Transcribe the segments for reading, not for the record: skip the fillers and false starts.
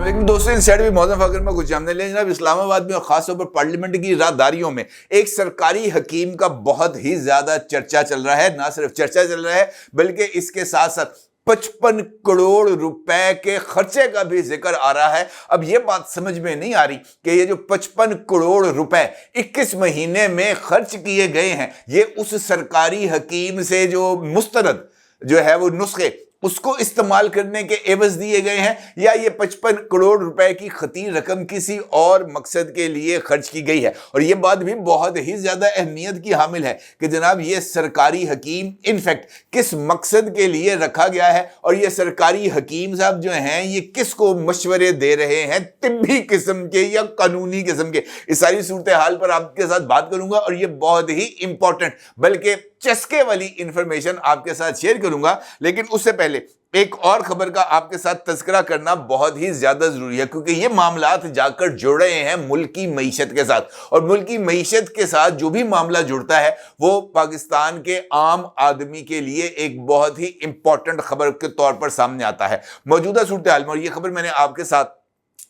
लेकिन दोस्तों इन साइड भी मौजूद अगर मैं कुछ जानने लें जनाब, इस्लामाबाद में और खासतौर पर पार्लियामेंट की राहदारियों में एक सरकारी हकीम का बहुत ही ज्यादा चर्चा चल रहा है। ना सिर्फ चर्चा चल रहा है बल्कि इसके साथ साथ 55 करोड़ रुपए के खर्चे का भी जिक्र आ रहा है। अब यह बात समझ में नहीं आ रही कि ये जो 55 करोड़ रुपए 21 महीने में खर्च किए गए हैं, ये उस सरकारी हकीम से जो मुस्तरद जो है वो नुस्खे उसको इस्तेमाल करने के एवज दिए गए हैं, या ये 55 करोड़ रुपए की खतीर रकम किसी और मकसद के लिए खर्च की गई है। और ये बात भी बहुत ही ज्यादा अहमियत की हामिल है कि जनाब ये सरकारी हकीम इनफैक्ट किस मकसद के लिए रखा गया है, और ये सरकारी हकीम साहब जो हैं ये किसको मशवरे दे रहे हैं, तिब्बी किस्म के या कानूनी किस्म के। इस सारी सूरत हाल पर आपके साथ बात करूंगा और ये बहुत ही इंपॉर्टेंट बल्कि चस्के वाली इंफॉर्मेशन आपके साथ शेयर करूंगा। लेकिन उससे पहले एक और खबर का आपके साथ तज़किरा करना बहुत ही ज्यादा जरूरी है, क्योंकि ये मामलात जाकर जुड़ रहे हैं मुल्क की मईशत के साथ, और मुल्क की मईशत के साथ जो भी मामला जुड़ता है वो पाकिस्तान के आम आदमी के लिए एक बहुत ही इंपॉर्टेंट खबर के तौर पर सामने आता है मौजूदा सूरत हाल में। और ये खबर मैंने आपके साथ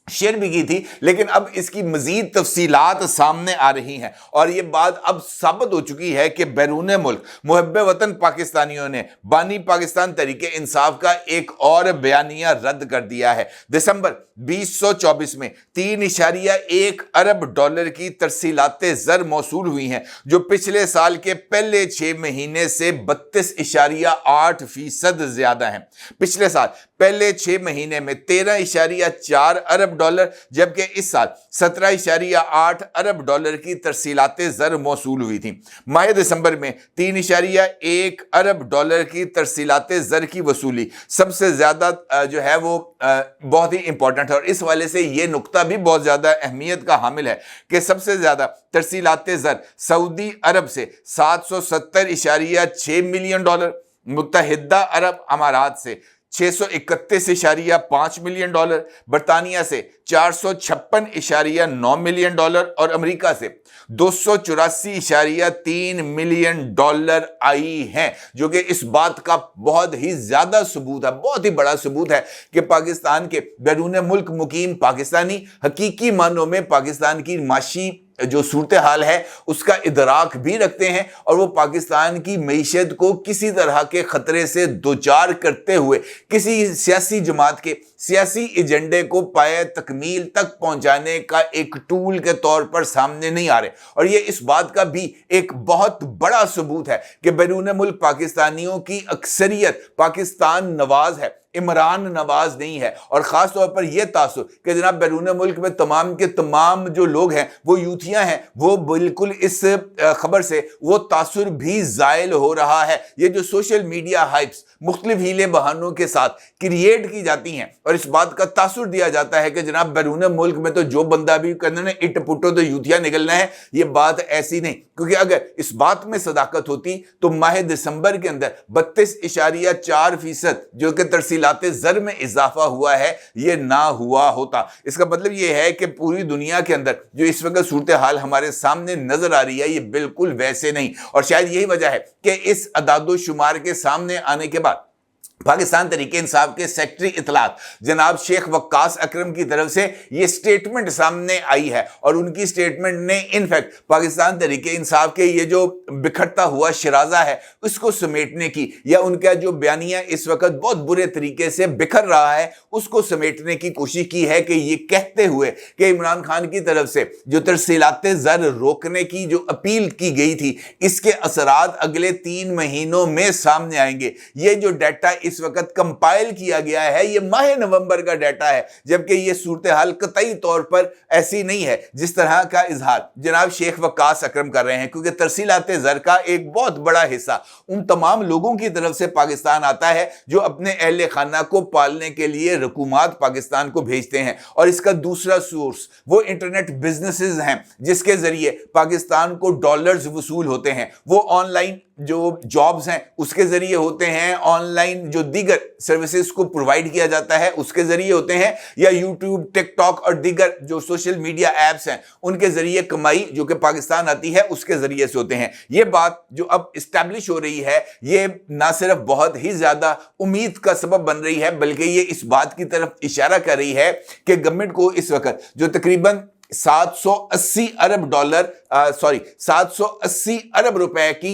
शेयर भी की थी, लेकिन अब इसकी मजीद तफसीलात सामने आ रही हैं और ये बात अब साबित हो चुकी है कि बैरून मुल्क मुहब्बे वतन पाकिस्तानियों ने बानी पाकिस्तान तहरीक इंसाफ का एक और बयानिया रद्द कर दिया है। दिसंबर 2024 में 3.1 अरब डॉलर की तरसीलाते ज़र मौसूल हुई हैं, जो पिछले साल के पहले 6 महीने से 32.8% ज्यादा हैं। पिछले साल पहले 6 महीने में 13.4 अरब डॉलर, जबकि इस साल 17.8 अरब डॉलर की तरसीलाते ज़र मौसूल हुई थी। माह दिसंबर में 3.1 अरब डॉलर की तरसीलाते ज़र की वसूली सबसे ज्यादा जो है वो बहुत ही इंपॉर्टेंट है, और इस वाले से ये नुक्ता भी बहुत ज्यादा अहमियत का हामिल है कि सबसे ज्यादा तरसीलाते ज़र सऊदी अरब से 770.6 मिलियन डॉलर, मुत्तहिदा अरब अमारात से 631.5 मिलियन डॉलर, बरतानिया से 456.9 मिलियन डॉलर और अमेरिका से 284.3 मिलियन डॉलर आई हैं, जो कि इस बात का बहुत ही ज्यादा सबूत है, बहुत ही बड़ा सबूत है कि पाकिस्तान के बैरून मुल्क मुकीम पाकिस्तानी हकीकी मानों में पाकिस्तान की माशी जो सूरत हाल है उसका इदराक भी रखते हैं, और वो पाकिस्तान की मईशत को किसी तरह के खतरे से दोचार करते हुए किसी सियासी जमात के सियासी एजेंडे को पाए तकमील तक पहुंचाने का एक टूल के तौर पर सामने नहीं आ रहे। और ये इस बात का भी एक बहुत बड़ा सबूत है कि बैरून मुल्क पाकिस्तानियों की अक्सरियत पाकिस्तान नवाज है, इमरान नवाज नहीं है। और खास तौर पर यह तासुर कि जनाब बैरून मुल्क में तमाम के तमाम जो लोग हैं वो यूथियां हैं, वो बिल्कुल इस खबर से वो तासुर भी जायल हो रहा है। ये जो सोशल मीडिया हाइप्स मुख्तलिफ हीले बहानों के साथ क्रिएट की जाती हैं और इस बात का तासुर दिया जाता है कि जनाब बैरून मुल्क में तो जो बंदा भी करना है इट पुटो तो यूथिया निकलना है, ये बात ऐसी नहीं। क्योंकि अगर इस बात में सदाकत होती तो माह दिसंबर के अंदर 32.4% जो कि तरसीलाते ज़र में इजाफा हुआ है ये ना हुआ होता। इसका मतलब ये है कि पूरी दुनिया के अंदर जो इस वक्त सूरत हाल हमारे सामने नजर आ रही है ये बिल्कुल वैसे नहीं, और शायद यही वजह है कि इस अदादो शुमार के सामने आने के बाद पाकिस्तान तहरीक इंसाफ के सेक्रेटरी इतलात जनाब शेख वक्कास अकरम की तरफ से ये स्टेटमेंट सामने आई है, और उनकी स्टेटमेंट ने इनफैक्ट पाकिस्तान तहरीक इंसाफ के ये जो बिखरता हुआ शराजा है उसको समेटने की, या उनका जो बयानिया इस वक्त बहुत बुरे तरीके से बिखर रहा है उसको समेटने की कोशिश की है कि ये कहते हुए कि इमरान खान की तरफ से जो तरसीलाते ज़र रोकने की जो अपील की गई थी इसके असरात अगले 3 महीनों में सामने आएंगे। ये जो डाटा इस वक्त कंपाइल किया गया है ये माह नवंबर का डाटा है, जबकि ये सूरत हाल कतई तौर पर ऐसी नहीं है जिस तरह का इजहार जनाब शेख वक्कास अकरम कर रहे हैं। क्योंकि तरसीलाते ज़र का एक बहुत बड़ा हिस्सा उन तमाम लोगों की तरफ से पाकिस्तान आता है जो अपने अहले खाना को पालने के लिए रकूमात पाकिस्तान को भेजते हैं, और इसका दूसरा सोर्स वो इंटरनेट बिजनेसेस हैं जिसके जरिए पाकिस्तान को डॉलर्स वसूल होते हैं। वो ऑनलाइन जो जॉब्स हैं उसके जरिए होते हैं, ऑनलाइन لائن जो दीगर सर्विसेज को प्रोवाइड किया जाता है उसके जरिए होते हैं, या यूट्यूब, टिकटॉक और दीगर जो सोशल मीडिया एप्स हैं उनके जरिए कमाई जो कि पाकिस्तान आती है उसके जरिए से होते हैं। ये बात जो अब इस्टेब्लिश हो रही है ये ना सिर्फ बहुत ही ज्यादा उम्मीद का सबब बन रही है बल्कि ये इस बात की तरफ इशारा कर रही है कि गवर्नमेंट को इस वक्त जो तकरीबन 780 अरब रुपए की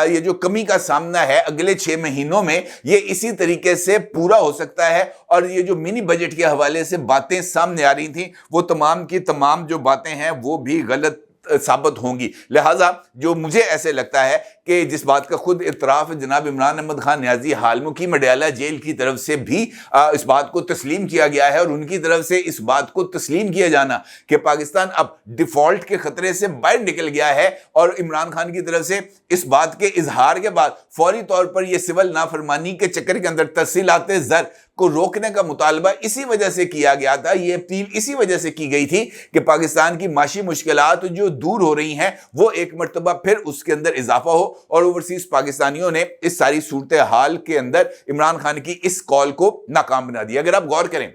ये जो कमी का सामना है अगले 6 महीनों में, ये इसी तरीके से पूरा हो सकता है। और ये जो मिनी बजट के हवाले से बातें सामने आ रही थी वो तमाम की तमाम जो बातें हैं वो भी गलत साबित होंगी। लिहाजा जो मुझे ऐसे लगता है कि जिस बात का खुद इतराफ जनाब इमरान अहमद खान नियाजी हाल मुकीम अडयाला जेल की तरफ से भी इस बात को तस्लीम किया गया है, और उनकी तरफ से इस बात को तस्लीम किया जाना कि पाकिस्तान अब डिफॉल्ट के खतरे से बाहर निकल गया है, और इमरान खान की तरफ से इस बात के इजहार के बाद फौरी तौर पर यह सिविल नाफरमानी के चक्कर के अंदर तरसीलात ज़र को रोकने का मुतालबा इसी वजह से किया गया था। यह अपील इसी वजह से की गई थी कि पाकिस्तान की माशी मुश्किलात जो दूर हो रही हैं वो एक मर्तबा फिर उसके अंदर इजाफा हो, और ओवरसीज पाकिस्तानियों ने इस सारी सूरत हाल के अंदर इमरान खान की इस कॉल को नाकाम बना दिया। अगर आप गौर करें,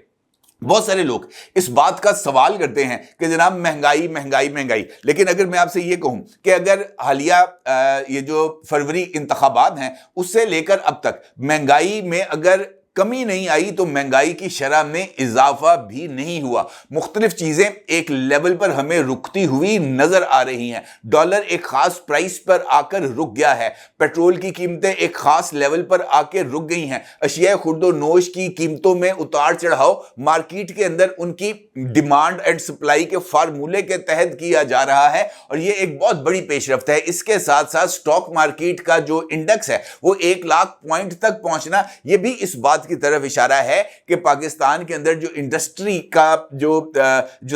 बहुत सारे लोग इस बात का सवाल करते हैं कि जनाब महंगाई महंगाई महंगाई, लेकिन अगर मैं आपसे ये कहूं कि अगर हालिया ये जो फरवरी इंतखाबात हैं उससे लेकर अब तक महंगाई में अगर कमी नहीं आई तो महंगाई की शरह में इजाफा भी नहीं हुआ। मुख्तलिफ चीजें एक लेवल पर हमें रुकती हुई नजर आ रही हैं। डॉलर एक खास प्राइस पर आकर रुक गया है, पेट्रोल की कीमतें एक खास लेवल पर आकर रुक गई हैं, अशिया खुर्दो नोश की कीमतों में उतार चढ़ाव मार्केट के अंदर उनकी डिमांड एंड सप्लाई के फार्मूले के तहत किया जा रहा है, और ये एक बहुत बड़ी पेशरफ्त है। इसके साथ साथ स्टॉक मार्केट का जो इंडेक्स है वो 1 लाख पॉइंट तक पहुंचना, ये भी इस बात की तरफ इशारा है कि पाकिस्तान के अंदर जो इंडस्ट्री का जो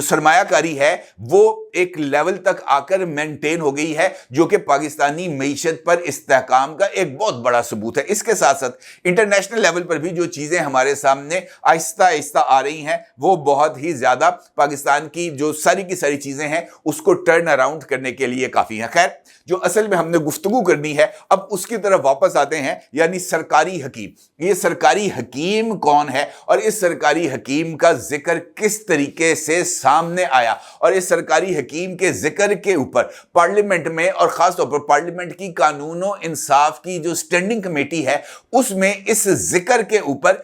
सरमायाकारी है वो एक लेवल तक आकर मेंटेन हो गई है, जो कि पाकिस्तानी मईशत पर इस्तेहकाम का एक बहुत बड़ा सबूत है। इसके साथ साथ इंटरनेशनल लेवल पर भी जो चीजें हमारे सामने आहिस्ता आहिस्ता आ रही हैं वो बहुत ही ज्यादा पाकिस्तान की जो सारी की सारी चीजें हैं उसको टर्न अराउंड करने के लिए काफी है। खैर, जो असल में हमने गुफ्तगू करनी है अब उसकी तरफ वापस आते हैं, यानी सरकारी हकीम। ये सरकारी हकीम कौन है और इस सरकारी हकीम का जिक्र किस तरीके से सामने आया, और इस सरकारी हकीम के जिक्र के ऊपर पार्लियामेंट में और खास तौर पर पार्लियामेंट की कानून और इंसाफ की जो स्टैंडिंग कमेटी है उसमें इस जिक्र के ऊपर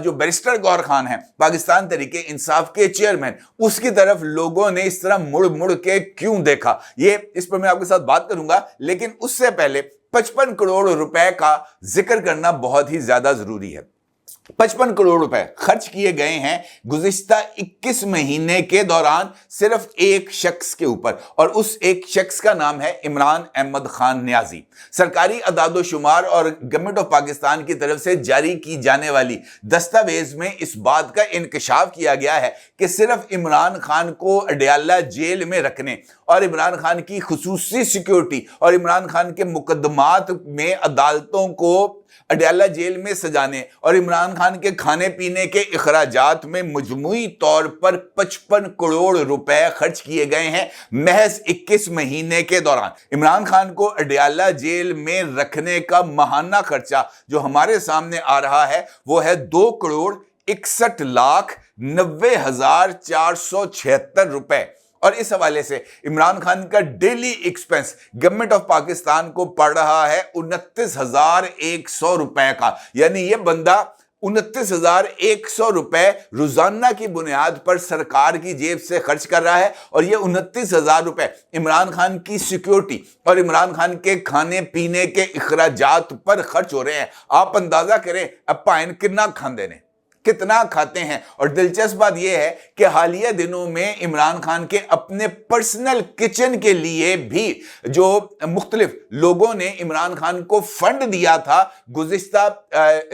जो बैरिस्टर गौहर खान है पाकिस्तान तहरीक इंसाफ के चेयरमैन, उसकी तरफ लोगों ने इस तरह मुड़ मुड़ के क्यों देखा, ये इस पर मैं आपके साथ बात करूंगा। लेकिन उससे पहले 55 करोड़ रुपए का जिक्र करना बहुत ही ज्यादा जरूरी है। 55 करोड़ रुपए खर्च किए गए हैं गुज़िश्ता 21 महीने के दौरान सिर्फ एक शख्स के ऊपर, और उस एक शख्स का नाम है इमरान अहमद खान नियाजी। सरकारी अदादोशुमार और गवर्नमेंट ऑफ पाकिस्तान की तरफ से जारी की जाने वाली दस्तावेज में इस बात का इंकशाफ किया गया है कि सिर्फ इमरान खान को अडयाला जेल में रखने और इमरान खान की खुसूसी सिक्योरिटी और इमरान खान के मुकदमात में अदालतों को अडयाला जेल में सजाने और इमरान खान के खाने पीने के इखराजात में मजमूई तौर पर 55 करोड़ रुपए खर्च किए गए हैं महज 21 महीने के दौरान। इमरान खान को अडयाला जेल में रखने का माहाना खर्चा जो हमारे सामने आ रहा है वो है 2,61,90,476 रुपए, और इस हवाले से इमरान खान का daily expense government of Pakistan को पड़ रहा है 29,100 रुपए का। यानी यह बंदा 29,100 रुपए रोजाना की बुनियाद पर सरकार की जेब से खर्च कर रहा है, और ये 29,000 रुपए इमरान खान की सिक्योरिटी और इमरान खान के खाने पीने के इखराजात पर खर्च हो रहे हैं। आप अंदाजा करें अब पाइन कितना खांदे ने, कितना खाते हैं। और दिलचस्प बात यह है कि हालिया दिनों में इमरान खान के अपने पर्सनल किचन के लिए भी जो मुख्तलिफ लोगों ने इमरान खान को फंड दिया था गुज़िश्ता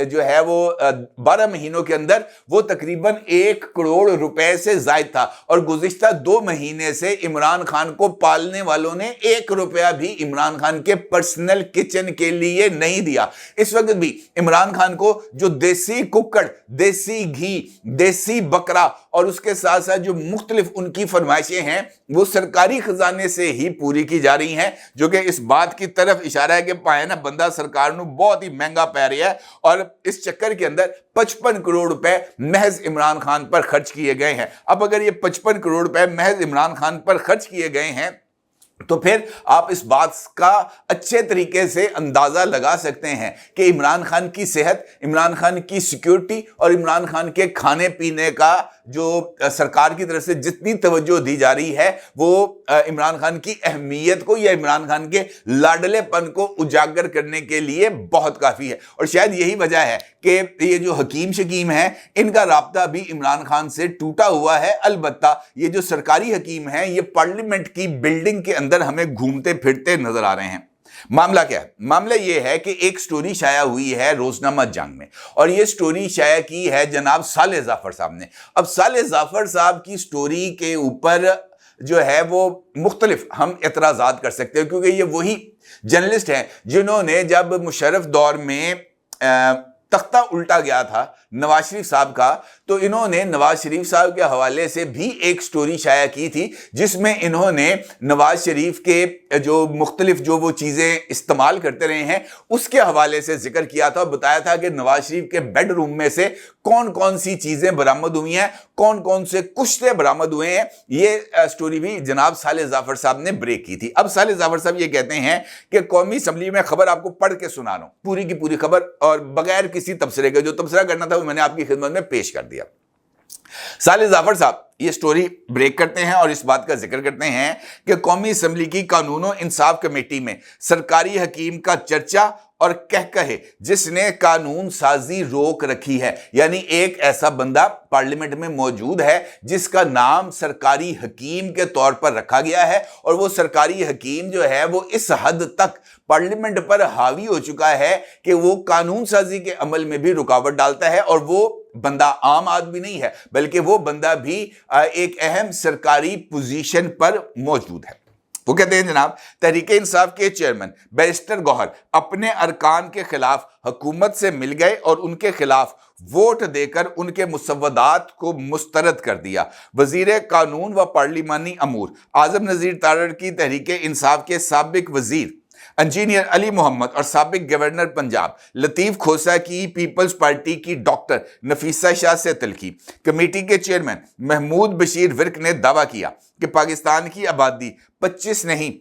जो है वो 12 महीनों के अंदर, वो तकरीबन 1 करोड़ रुपए से जायद था, और गुज़िश्ता 2 महीने से इमरान खान को पालने वालों ने 1 रुपया भी इमरान खान के पर्सनल किचन के लिए नहीं दिया। इस वक्त भी इमरान खान को जो देसी कुक्कड़, देसी देसी घी, देसी बकरा और उसके साथ साथ जो मुख्तलिफ उनकी फरमाइशें हैं वो सरकारी खजाने से ही पूरी की जा रही हैं, जो कि इस बात की तरफ इशारा है कि पाए ना बंदा सरकार ਨੂੰ बहुत ही महंगा पै रहा है। और इस चक्कर के अंदर 55 करोड़ रुपए महज इमरान खान पर खर्च किए गए हैं। अब अगर ये 55 करोड़ रुपए महज इमरान खान पर खर्च किए गए हैं तो फिर आप इस बात का अच्छे तरीके से अंदाजा लगा सकते हैं कि इमरान खान की सेहत, इमरान खान की सिक्योरिटी और इमरान खान के खाने पीने का जो सरकार की तरफ से जितनी तवज्जो दी जा रही है वो इमरान खान की अहमियत को या इमरान खान के लाडलेपन को उजागर करने के लिए बहुत काफी है। और शायद यही वजह है कि ये जो हकीम शकीम है इनका राब्ता भी इमरान खान से टूटा हुआ है। अलबत्ता ये जो सरकारी हकीम हैं ये पार्लियामेंट की बिल्डिंग के अंदर हमें घूमते फिरते नजर आ रहे हैं। मामला क्या है? मामला यह है कि एक स्टोरी शाया हुई है रोजनामा जंग में और यह स्टोरी शाया की है जनाब साले जाफर साहब ने। अब साले जाफर साहब की स्टोरी के ऊपर जो है वो मुख्तलिफ हम एतराजात कर सकते हैं, क्योंकि ये वही जर्नलिस्ट हैं जिन्होंने जब मुशर्रफ दौर में तख्ता उल्टा गया था नवाज शरीफ साहब का, तो इन्होंने नवाज शरीफ साहब के हवाले से भी एक स्टोरी शाया की थी जिसमें इन्होंने नवाज शरीफ के जो मुख्तलिफ जो वो चीज़ें इस्तेमाल करते रहे हैं उसके हवाले से जिक्र किया था। बताया था कि नवाज शरीफ के बेडरूम में से कौन कौन सी चीज़ें बरामद हुई हैं, कौन कौन से कुश्ते बरामद हुए हैं। ये स्टोरी भी जनाब साले जाफर साहब ने ब्रेक की थी। अब साले जाफर साहब ये कहते हैं कि कौमी असम्बली में खबर आपको पढ़ के सुना रहा हूं, पूरी की पूरी खबर और बगैर किसी तबसरे के, जो तबसरा करना था वो मैंने आपकी खिदमत में पेश कर दिया। साले जाफर साहब ये स्टोरी ब्रेक करते हैं और इस बात का जिक्र करते हैं कि कौमी असम्बली की कानून और इंसाफ कमेटी में सरकारी हकीम का चर्चा और कह कहे जिसने कानून साजी रोक रखी है। यानी एक ऐसा बंदा पार्लियामेंट में मौजूद है जिसका नाम सरकारी हकीम के तौर पर रखा गया है और वो सरकारी हकीम जो है वो इस हद तक पार्लियामेंट पर हावी हो चुका है कि वो कानून साजी के अमल में भी रुकावट डालता है। और वो बंदा आम आदमी नहीं है बल्कि वो बंदा भी एक अहम सरकारी पोजीशन पर मौजूद है। वो कहते हैं जनाब तहरीके इंसाफ के चेयरमैन बैरिस्टर गौहर अपने अरकान के खिलाफ हुकूमत से मिल गए और उनके खिलाफ वोट देकर उनके मुसव्वदात को मुस्तरद कर दिया। वजीर कानून व पार्लिमानी अमूर आजम नजीर तारड़ की तहरीके इंसाफ के साबिक वजीर इंजीनियर अली मोहम्मद और साबिक गवर्नर पंजाब लतीफ खोसा की पीपल्स पार्टी की डॉक्टर नफीसा शाह से तलखी। कमेटी के चेयरमैन महमूद बशीर विर्क ने दावा किया कि पाकिस्तान की आबादी 25 नहीं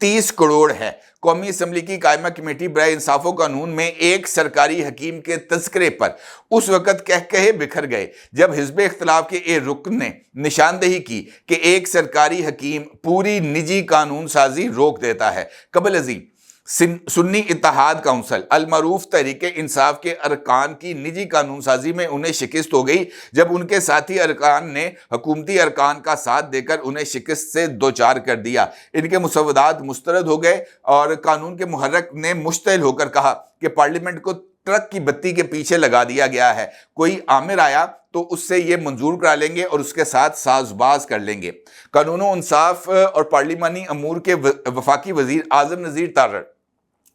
30 करोड़ है। कौमी असम्बली की कायमा कमेटी बराए इंसाफ व कानून में एक सरकारी हकीम के तस्करे पर उस वक़्त कह कहे बिखर गए जब हिज़्ब इख्तिलाफ के एक रुकन ने निशानदेही की कि एक सरकारी हकीम पूरी निजी कानून साजी रोक देता है। कबल अजीम सुन्नी इत्तेहाद काउंसिल अल-मरूफ तहरीके इंसाफ के अरकान की निजी कानून साजी में उन्हें शिकस्त हो गई जब उनके साथी अरकान ने हुकूमती अरकान का साथ देकर उन्हें शिकस्त से दो चार कर दिया। इनके मुसव्वदात मुस्तरद हो गए और कानून के मुहर्रक ने मुश्तइल होकर कहा कि पार्लियामेंट को ट्रक की बत्ती के पीछे लगा दिया गया है। कोई आमिर आया तो उससे ये मंजूर करा लेंगे और उसके साथ साजबाज कर लेंगे। कानून इंसाफ और पार्लिमानी अमूर के वफाकी वजीर आजम नजीर तारड़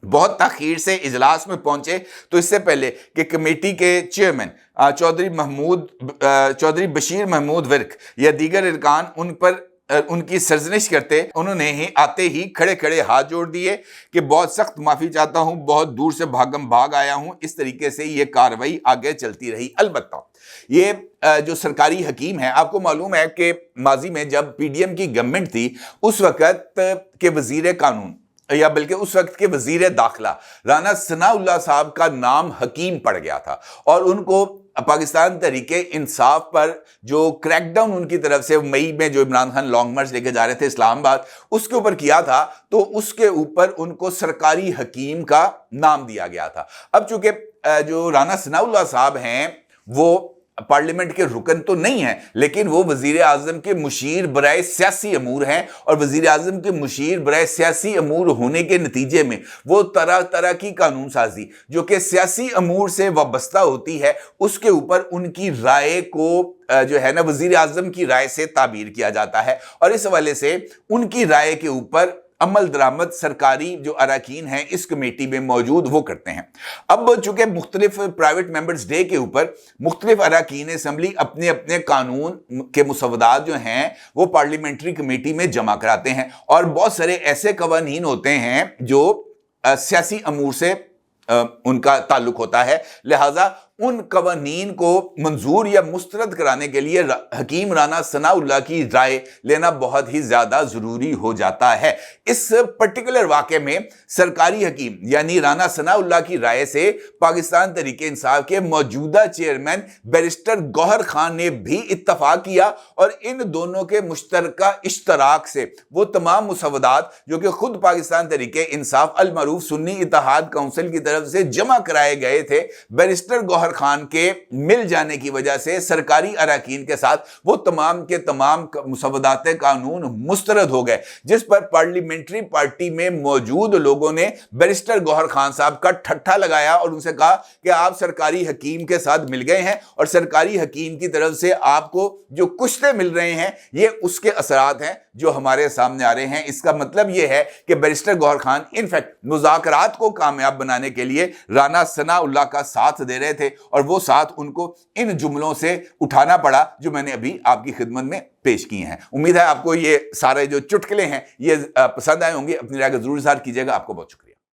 बहुत ताखीर से इजलास में पहुंचे तो इससे पहले कि कमेटी के चेयरमैन चौधरी बशीर महमूद विर्क या दीगर अरकान उन पर उनकी सरजनिश करते, उन्होंने ही आते ही खड़े खड़े हाथ जोड़ दिए कि बहुत सख्त माफ़ी चाहता हूं, बहुत दूर से भाग आया हूं। इस तरीके से ये कार्रवाई आगे चलती रही। अलबत्ता ये जो सरकारी हकीम है, आपको मालूम है कि माजी में जब पीडीएम की गवर्नमेंट थी उस वक़्त के वजीर कानून या बल्कि उस वक्त के वजीर दाखिला राना सनाउल्लाह साहब का नाम हकीम पड़ गया था और उनको पाकिस्तान तहरीके इंसाफ पर जो क्रैकडाउन उनकी तरफ से मई में जो इमरान खान लॉन्ग मार्च लेके जा रहे थे इस्लामाबाद उसके ऊपर किया था, तो उसके ऊपर उनको सरकारी हकीम का नाम दिया गया था। अब चूंकि जो राना सनाउल्लाह साहब हैं वो पार्लियामेंट के रुकन तो नहीं है लेकिन वो वजीर आजम के मुशीर बराए सियासी अमूर हैं और वजीर आजम के मुशीर बराए सियासी अमूर होने के नतीजे में वो तरह तरह की कानून साजी जो कि सियासी अमूर से वाबस्ता होती है उसके ऊपर उनकी राय को जो है ना वजीर आजम की राय से ताबीर किया जाता है और इस हवाले से उनकी राय के ऊपर अमल दरामद सरकारी जो अरकान हैं इस कमेटी में मौजूद वो करते हैं। अब चूंकि मुख्तलिफ प्राइवेट मेंबर्स डे के ऊपर मुख्तलिफ अरकान असम्बली अपने अपने कानून के मुसवदात जो हैं वो पार्लियामेंट्री कमेटी में जमा कराते हैं, और बहुत सारे ऐसे कवानीन होते हैं जो सियासी अमूर से उनका ताल्लुक होता है, लिहाजा उन कवानीन को मंजूर या मुस्तरद कराने के लिए हकीम राना सनाउल्लाह की राय लेना बहुत ही ज्यादा जरूरी हो जाता है। इस पर्टिकुलर वाक़े में सरकारी हकीम यानी राना सनाउल्लाह की राय से पाकिस्तान तहरीक इंसाफ के मौजूदा चेयरमैन बैरिस्टर गौहर खान ने भी इत्तफाक किया, और इन दोनों के मुश्तरका इश्तराक से वो तमाम मुसवदात जो कि खुद पाकिस्तान तहरीक इंसाफ अल मरूफ सुन्नी इत्तेहाद काउंसिल की तरफ से जमा कराए गए थे, बैरिस्टर गौहर खान के मिल जाने की वजह से सरकारी अरकान के साथ वो तमाम के तमाम मुसवदात कानून मुस्तरद हो गए, जिस पर पार्लियामेंट्री पार्टी में मौजूद लोगों ने बैरिस्टर गौहर खान साहब का ठट्ठा लगाया और उनसे कहा कि आप सरकारी हकीम के साथ मिल गए हैं और सरकारी हकीम की तरफ से आपको जो कुश्ते मिल रहे हैं ये उसके असरात हैं जो हमारे सामने आ रहे हैं। इसका मतलब यह है कि बैरिस्टर गौहर खान इनफैक्ट मुज़ाकरात को कामयाब बनाने के लिए राना सनाउल्लाह का साथ दे रहे थे, और वो साथ उनको इन जुमलों से उठाना पड़ा जो मैंने अभी आपकी खिदमत में पेश किए हैं। उम्मीद है आपको ये सारे जो चुटकुले हैं ये पसंद आए होंगे। अपनी राय का जरूर इज़हार कीजिएगा। आपको बहुत शुक्रिया।